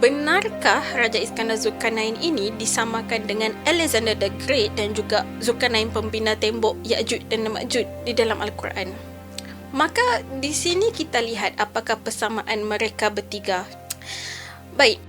Benarkah Raja Iskandar Zulkarnain ini disamakan dengan Alexander the Great dan juga Zulkarnain pembina tembok Ya'juj dan Ma'juj di dalam Al-Quran? Maka di sini kita lihat apakah persamaan mereka bertiga. Baik.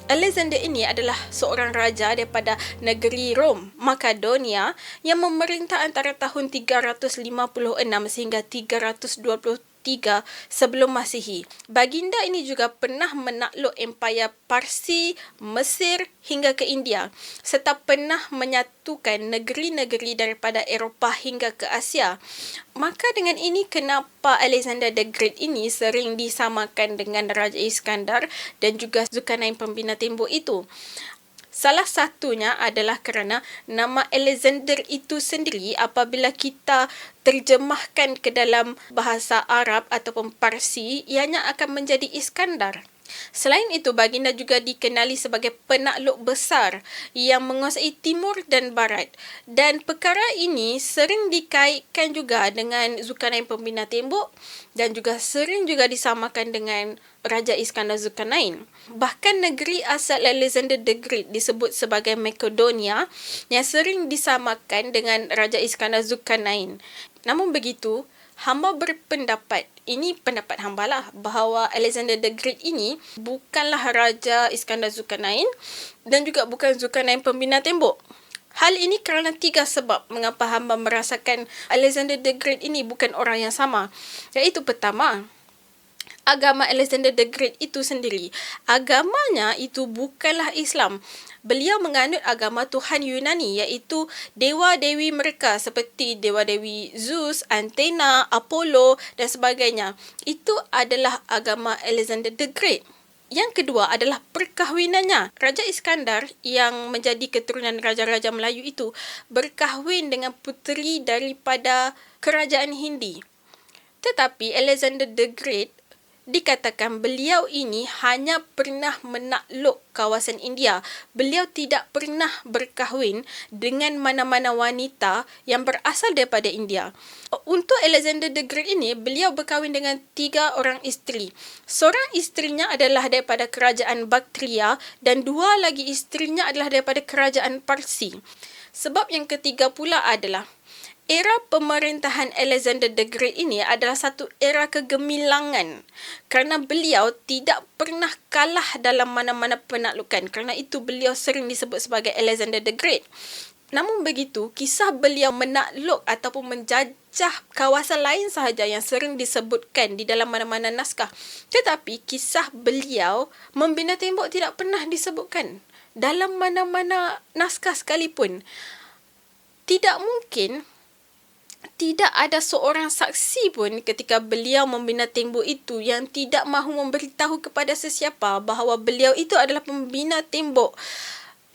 Alexander ini adalah seorang raja daripada negeri Rom, Makedonia, yang memerintah antara tahun 356 sehingga 323 sebelum Masihi. Baginda ini juga pernah menakluk Empayar Parsi, Mesir hingga ke India, serta pernah menyatukan negeri-negeri daripada Eropah hingga ke Asia. Maka dengan ini kenapa Alexander the Great ini sering disamakan dengan Raja Iskandar dan juga Zulkarnain pembina tembok itu? Salah satunya adalah kerana nama Alexander itu sendiri apabila kita terjemahkan ke dalam bahasa Arab ataupun Parsi, ianya akan menjadi Iskandar. Selain itu, baginda juga dikenali sebagai penakluk besar yang menguasai timur dan barat. Dan perkara ini sering dikaitkan juga dengan Zulkarnain pembina tembok dan juga sering juga disamakan dengan Raja Iskandar Zulkarnain. Bahkan negeri asal Alexander the Great disebut sebagai Makedonia yang sering disamakan dengan Raja Iskandar Zulkarnain. Namun begitu, hamba berpendapat, ini pendapat hamba lah, bahawa Alexander the Great ini bukanlah Raja Iskandar Zulkarnain dan juga bukan Zulkarnain pembina tembok. Hal ini kerana 3 sebab mengapa hamba merasakan Alexander the Great ini bukan orang yang sama. Iaitu pertama, agama Alexander the Great itu sendiri, agamanya itu bukanlah Islam. Beliau menganut agama Tuhan Yunani, iaitu dewa-dewi mereka seperti dewa-dewi Zeus, Athena, Apollo dan sebagainya. Itu adalah agama Alexander the Great. Yang kedua adalah perkahwinannya. Raja Iskandar yang menjadi keturunan raja-raja Melayu itu berkahwin dengan puteri daripada kerajaan Hindi. Tetapi Alexander the Great dikatakan beliau ini hanya pernah menakluk kawasan India. Beliau tidak pernah berkahwin dengan mana-mana wanita yang berasal daripada India. Untuk Alexander the Great ini, beliau berkahwin dengan 3 orang isteri. Seorang isterinya adalah daripada kerajaan Bactria dan 2 lagi isterinya adalah daripada kerajaan Parsi. Sebab yang ketiga pula adalah era pemerintahan Alexander the Great ini adalah satu era kegemilangan kerana beliau tidak pernah kalah dalam mana-mana penaklukan. Kerana itu beliau sering disebut sebagai Alexander the Great. Namun begitu, kisah beliau menakluk ataupun menjajah kawasan lain sahaja yang sering disebutkan di dalam mana-mana naskah. Tetapi kisah beliau membina tembok tidak pernah disebutkan dalam mana-mana naskah sekalipun. Tidak mungkin tidak ada seorang saksi pun ketika beliau membina tembok itu yang tidak mahu memberitahu kepada sesiapa bahawa beliau itu adalah pembina tembok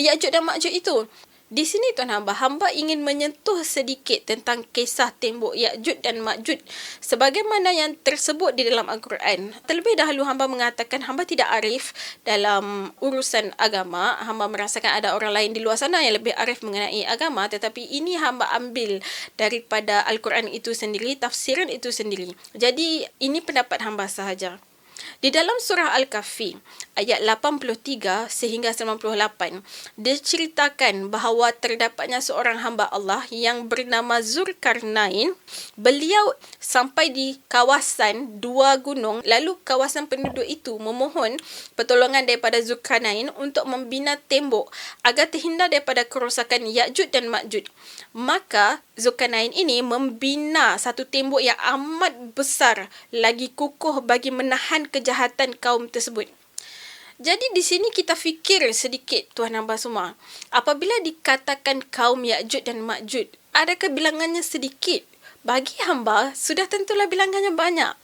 Ya'juj dan Ma'juj itu. Di sini tuan hamba ingin menyentuh sedikit tentang kisah tembok Ya'juj dan Ma'juj sebagaimana yang tersebut di dalam Al-Quran. Terlebih dahulu hamba mengatakan hamba tidak arif dalam urusan agama. Hamba merasakan ada orang lain di luar sana yang lebih arif mengenai agama, tetapi ini hamba ambil daripada Al-Quran itu sendiri, tafsiran itu sendiri. Jadi ini pendapat hamba sahaja. Di dalam surah Al-Kahfi, ayat 83 sehingga 98, diceritakan bahawa terdapatnya seorang hamba Allah yang bernama Zulkarnain. Beliau sampai di kawasan 2 gunung, lalu kawasan penduduk itu memohon pertolongan daripada Zulkarnain untuk membina tembok agar terhindar daripada kerosakan Ya'juj dan Ma'juj. Maka Zulkarnain ini membina satu tembok yang amat besar lagi kukuh bagi menahan kejahatan kaum tersebut. Jadi di sini kita fikir sedikit tuan hamba semua. Apabila dikatakan kaum Ya'juj dan Ma'juj, adakah bilangannya sedikit? Bagi hamba sudah tentulah bilangannya banyak.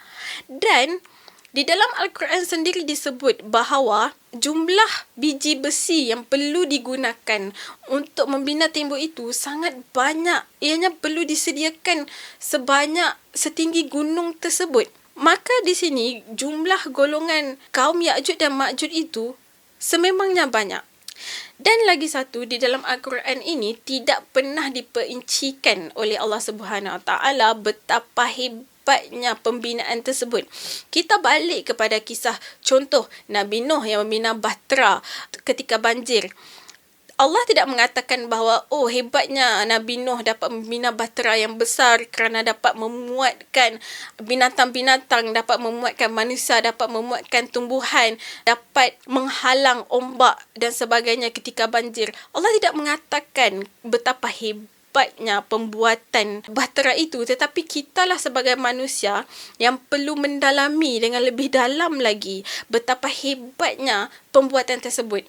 Dan di dalam Al-Quran sendiri disebut bahawa jumlah biji besi yang perlu digunakan untuk membina tembok itu sangat banyak. Ianya perlu disediakan setinggi gunung tersebut. Maka di sini jumlah golongan kaum Ya'juj dan Ma'juj itu sememangnya banyak. Dan lagi satu, di dalam Al-Quran ini tidak pernah diperincikan oleh Allah Subhanahu Wa Taala betapa hebat hebatnya pembinaan tersebut. Kita balik kepada kisah contoh Nabi Nuh yang membina bahtera ketika banjir. Allah tidak mengatakan bahawa hebatnya Nabi Nuh dapat membina bahtera yang besar kerana dapat memuatkan binatang-binatang, dapat memuatkan manusia, dapat memuatkan tumbuhan, dapat menghalang ombak dan sebagainya ketika banjir. Allah tidak mengatakan betapa hebatnya pembuatan bahtera itu, tetapi kitalah sebagai manusia yang perlu mendalami dengan lebih dalam lagi betapa hebatnya pembuatan tersebut.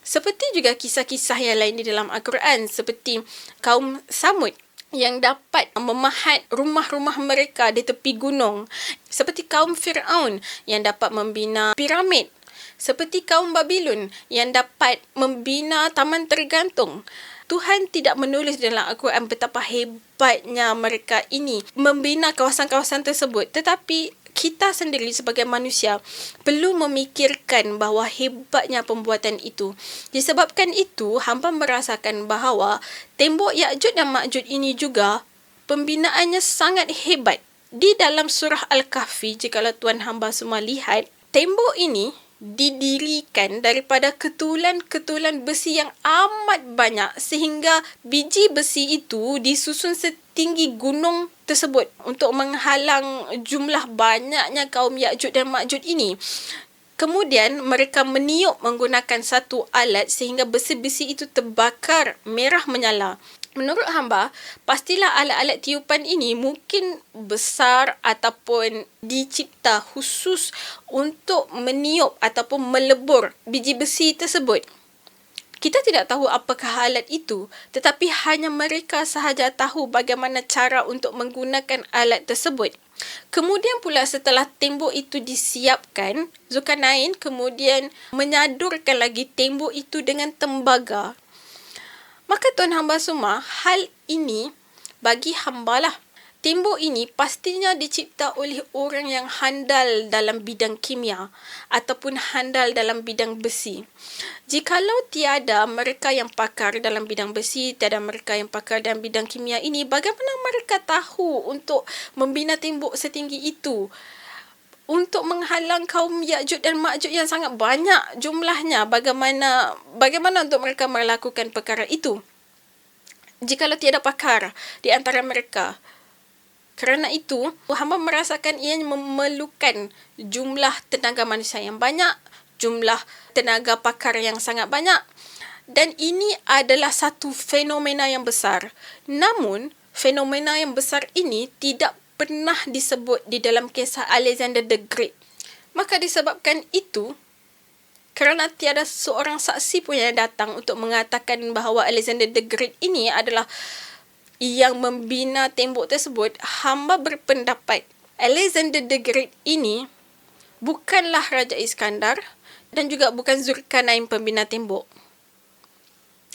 Seperti juga kisah-kisah yang lain di dalam Al-Quran, seperti kaum Samud yang dapat memahat rumah-rumah mereka di tepi gunung. Seperti kaum Fir'aun yang dapat membina piramid. Seperti kaum Babylon yang dapat membina taman tergantung. Tuhan tidak menulis dalam Al-Quran betapa hebatnya mereka ini membina kawasan-kawasan tersebut. Tetapi kita sendiri sebagai manusia perlu memikirkan bahawa hebatnya pembuatan itu. Disebabkan itu, hamba merasakan bahawa tembok Ya'juj dan Ma'juj ini juga pembinaannya sangat hebat. Di dalam surah Al-Kahfi, jikalau tuan hamba semua lihat, tembok ini didirikan daripada ketulan-ketulan besi yang amat banyak sehingga biji besi itu disusun setinggi gunung tersebut untuk menghalang jumlah banyaknya kaum Ya'juj dan Ma'juj ini. Kemudian mereka meniup menggunakan satu alat sehingga besi-besi itu terbakar merah menyala. Menurut hamba, pastilah alat-alat tiupan ini mungkin besar ataupun dicipta khusus untuk meniup ataupun melebur biji besi tersebut. Kita tidak tahu apakah alat itu, tetapi hanya mereka sahaja tahu bagaimana cara untuk menggunakan alat tersebut. Kemudian pula setelah tembok itu disiapkan, Zulkarnain kemudian menyadurkan lagi tembok itu dengan tembaga. Maka tuan hamba semua, hal ini bagi hambalah. Tembok ini pastinya dicipta oleh orang yang handal dalam bidang kimia ataupun handal dalam bidang besi. Jikalau tiada mereka yang pakar dalam bidang besi, tiada mereka yang pakar dalam bidang kimia ini, bagaimana mereka tahu untuk membina tembok setinggi itu? Untuk menghalang kaum Ya'juj dan Ma'juj yang sangat banyak jumlahnya, bagaimana untuk mereka melakukan perkara itu jikalau tiada pakar di antara mereka? Kerana itu, hamba merasakan ia memerlukan jumlah tenaga manusia yang banyak, jumlah tenaga pakar yang sangat banyak, dan ini adalah satu fenomena yang besar. Namun, fenomena yang besar ini tidak pernah disebut di dalam kisah Alexander the Great. Maka disebabkan itu, kerana tiada seorang saksi pun yang datang untuk mengatakan bahawa Alexander the Great ini adalah yang membina tembok tersebut, hamba berpendapat Alexander the Great ini bukanlah Raja Iskandar dan juga bukan Zulkarnain pembina tembok.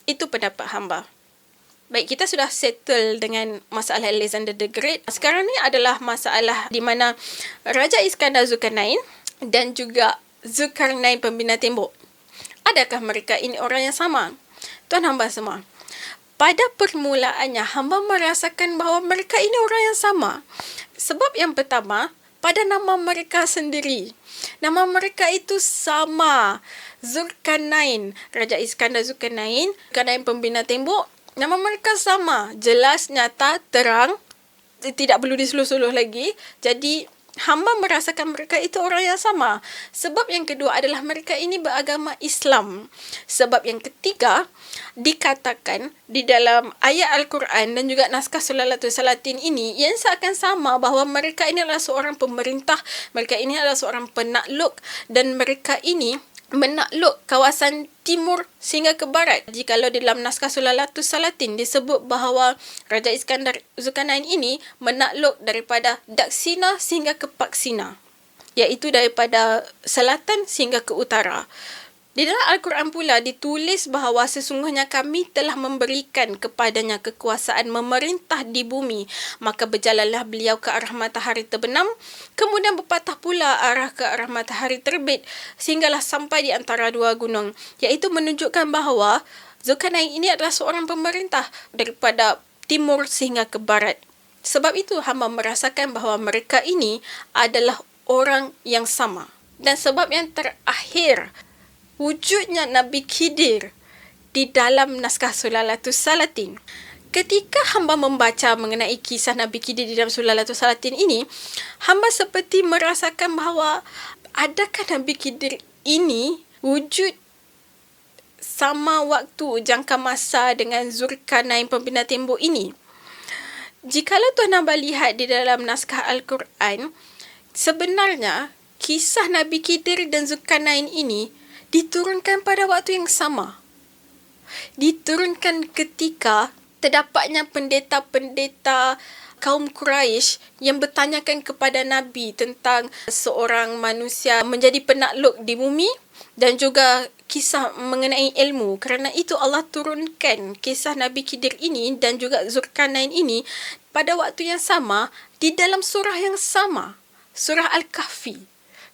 Itu pendapat hamba. Baik, kita sudah settle dengan masalah Alexander the Great. Sekarang ni adalah masalah di mana Raja Iskandar Zulkarnain dan juga Zulkarnain pembina tembok. Adakah mereka ini orang yang sama? Tuan hamba semua, pada permulaannya hamba merasakan bahawa mereka ini orang yang sama. Sebab yang pertama, pada nama mereka sendiri. Nama mereka itu sama. Zulkarnain, Raja Iskandar Zulkarnain, Zulkarnain pembina tembok. Nama mereka sama, jelas, nyata, terang, tidak perlu disuluh-suluh lagi. Jadi, hamba merasakan mereka itu orang yang sama. Sebab yang kedua adalah mereka ini beragama Islam. Sebab yang ketiga, dikatakan di dalam ayat Al-Quran dan juga naskah Sulalatul Salatin ini, yang seakan sama bahawa mereka ini adalah seorang pemerintah, mereka ini adalah seorang penakluk, dan mereka ini menakluk kawasan timur sehingga ke barat. Jikalau dalam naskah Sulalatul Salatin disebut bahawa Raja Iskandar Zulkarnain ini menakluk daripada Daksina sehingga ke Paksina, iaitu daripada selatan sehingga ke utara. Di dalam Al-Quran pula ditulis bahawa sesungguhnya kami telah memberikan kepadanya kekuasaan memerintah di bumi. Maka berjalanlah beliau ke arah matahari terbenam, kemudian berpatah pula arah ke arah matahari terbit, sehinggalah sampai di antara dua gunung. Iaitu menunjukkan bahawa Zulkarnain ini adalah seorang pemerintah daripada timur sehingga ke barat. Sebab itu hamba merasakan bahawa mereka ini adalah orang yang sama. Dan sebab yang terakhir, wujudnya Nabi Khidir di dalam naskah Sulalatus Salatin. Ketika hamba membaca mengenai kisah Nabi Khidir di dalam Sulalatus Salatin ini, hamba seperti merasakan bahawa adakah Nabi Khidir ini wujud sama waktu jangka masa dengan Zulkarnain pembina tembok ini. Jikalau tuan hamba lihat di dalam naskah Al-Quran, sebenarnya kisah Nabi Khidir dan Zulkarnain ini diturunkan pada waktu yang sama. Diturunkan ketika terdapatnya pendeta-pendeta kaum Quraisy yang bertanyakan kepada Nabi tentang seorang manusia menjadi penakluk di bumi dan juga kisah mengenai ilmu. Kerana itu Allah turunkan kisah Nabi Khidir ini dan juga Zulkarnain ini pada waktu yang sama di dalam surah yang sama, surah Al-Kahfi.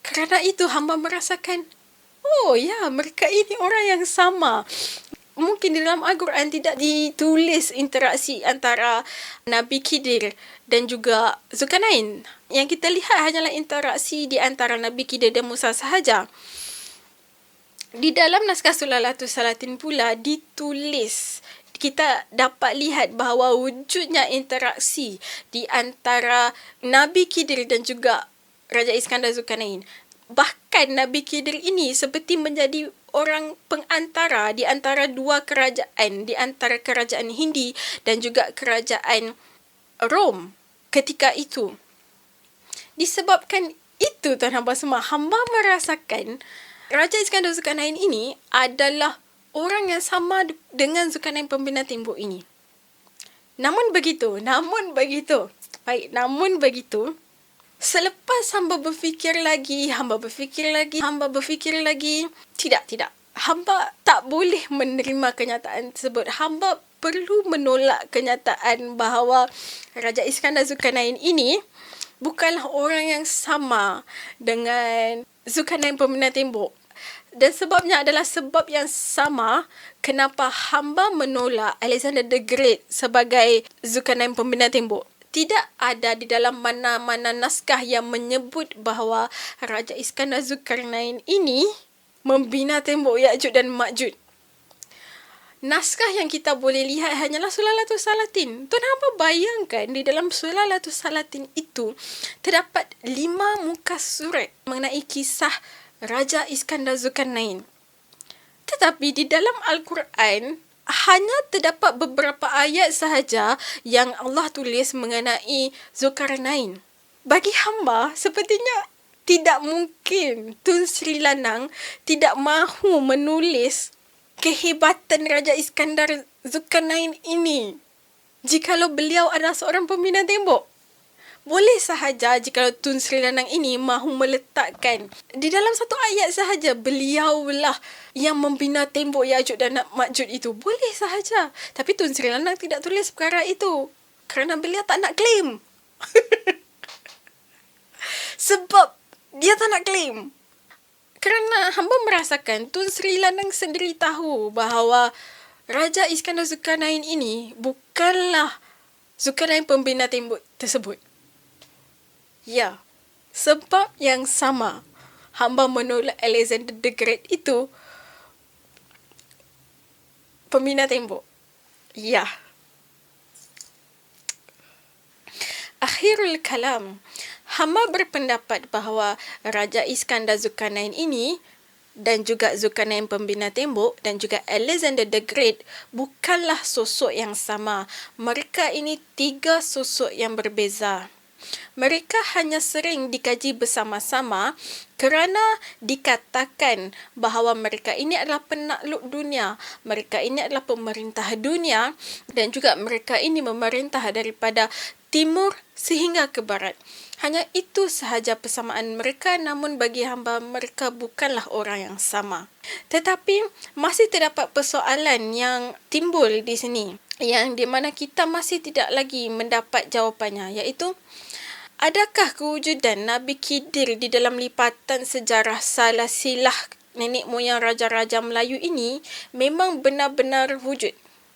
Kerana itu hamba merasakan, oh ya, mereka ini orang yang sama. Mungkin di dalam Al-Quran tidak ditulis interaksi antara Nabi Khidir dan juga Zulkarnain. Yang kita lihat hanyalah interaksi di antara Nabi Khidir dan Musa sahaja. Di dalam naskah Sulalatus Salatin pula ditulis, kita dapat lihat bahawa wujudnya interaksi di antara Nabi Khidir dan juga Raja Iskandar Zulkarnain. Bahkan Nabi Khidir ini seperti menjadi orang pengantara di antara dua kerajaan, di antara kerajaan Hindi dan juga kerajaan Rom ketika itu. Disebabkan itu, tuan hamba semua, hamba merasakan Raja Iskandar Zulkarnain ini adalah orang yang sama dengan Zulkarnain pembina tembok ini. Namun begitu, selepas hamba berfikir lagi, tidak. Hamba tak boleh menerima kenyataan tersebut. Hamba perlu menolak kenyataan bahawa Raja Iskandar Zulkarnain ini bukanlah orang yang sama dengan Zulkarnain pembina tembok. Dan sebabnya adalah sebab yang sama kenapa hamba menolak Alexander the Great sebagai Zulkarnain pembina tembok. Tidak ada di dalam mana-mana naskah yang menyebut bahawa Raja Iskandar Zulkarnain ini membina tembok Ya'juj dan Ma'juj. Naskah yang kita boleh lihat hanyalah Sulalatus Salatin. Tuan hamba bayangkan di dalam Sulalatus Salatin itu terdapat 5 muka surat mengenai kisah Raja Iskandar Zulkarnain. Tetapi di dalam Al-Quran hanya terdapat beberapa ayat sahaja yang Allah tulis mengenai Zulkarnain. Bagi hamba, sepertinya tidak mungkin Tun Sri Lanang tidak mahu menulis kehebatan Raja Iskandar Zulkarnain ini jikalau beliau adalah seorang pembina tembok. Boleh sahaja jikalau Tun Sri Lanang ini mahu meletakkan di dalam satu ayat sahaja beliaulah yang membina tembok Ya'juj dan Ma'juj itu. Boleh sahaja. Tapi Tun Sri Lanang tidak tulis perkara itu kerana beliau tak nak claim. Sebab dia tak nak claim. Kerana hamba merasakan Tun Sri Lanang sendiri tahu bahawa Raja Iskandar Zulkarnain ini bukanlah Zulkarnain pembina tembok tersebut. Ya, sebab yang sama hamba menolak Alexander the Great itu pembina tembok. Ya. Akhirul kalam, hamba berpendapat bahawa Raja Iskandar Zulkarnain ini dan juga Zulkarnain pembina tembok dan juga Alexander the Great bukanlah sosok yang sama. Mereka ini 3 sosok yang berbeza. Mereka hanya sering dikaji bersama-sama kerana dikatakan bahawa mereka ini adalah penakluk dunia, mereka ini adalah pemerintah dunia dan juga mereka ini memerintah daripada timur sehingga ke barat. Hanya itu sahaja persamaan mereka, namun bagi hamba mereka bukanlah orang yang sama. Tetapi masih terdapat persoalan yang timbul di sini yang di mana kita masih tidak lagi mendapat jawapannya, iaitu adakah kewujudan Nabi Khidir di dalam lipatan sejarah silsilah nenek moyang raja-raja Melayu ini memang benar-benar wujud?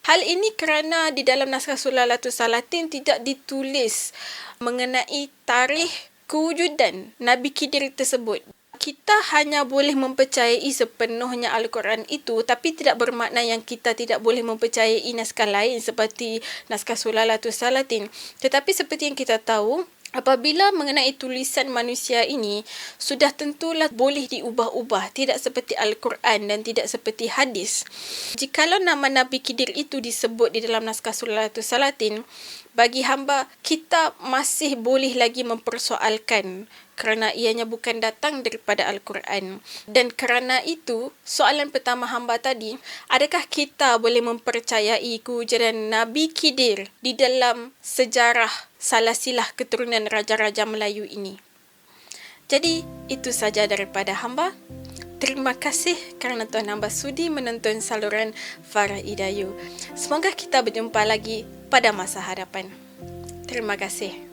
Hal ini kerana di dalam naskah Sulalatul Salatin tidak ditulis mengenai tarikh kewujudan Nabi Khidir tersebut. Kita hanya boleh mempercayai sepenuhnya Al-Quran itu, tapi tidak bermakna yang kita tidak boleh mempercayai naskah lain seperti naskah Sulalatul Salatin. Tetapi seperti yang kita tahu, apabila mengenai tulisan manusia ini, sudah tentulah boleh diubah-ubah, tidak seperti Al-Quran dan tidak seperti hadis. Jikalau nama Nabi Khidir itu disebut di dalam naskah Sulalatul Salatin, bagi hamba, kita masih boleh lagi mempersoalkan kerana ianya bukan datang daripada Al-Quran. Dan kerana itu, soalan pertama hamba tadi, adakah kita boleh mempercayai kewujudan Nabi Khidir di dalam sejarah salasilah keturunan Raja-Raja Melayu ini? Jadi, itu saja daripada hamba. Terima kasih kerana tuan hamba sudi menonton saluran Farah Idayu. Semoga kita berjumpa lagi pada masa hadapan. Terima kasih.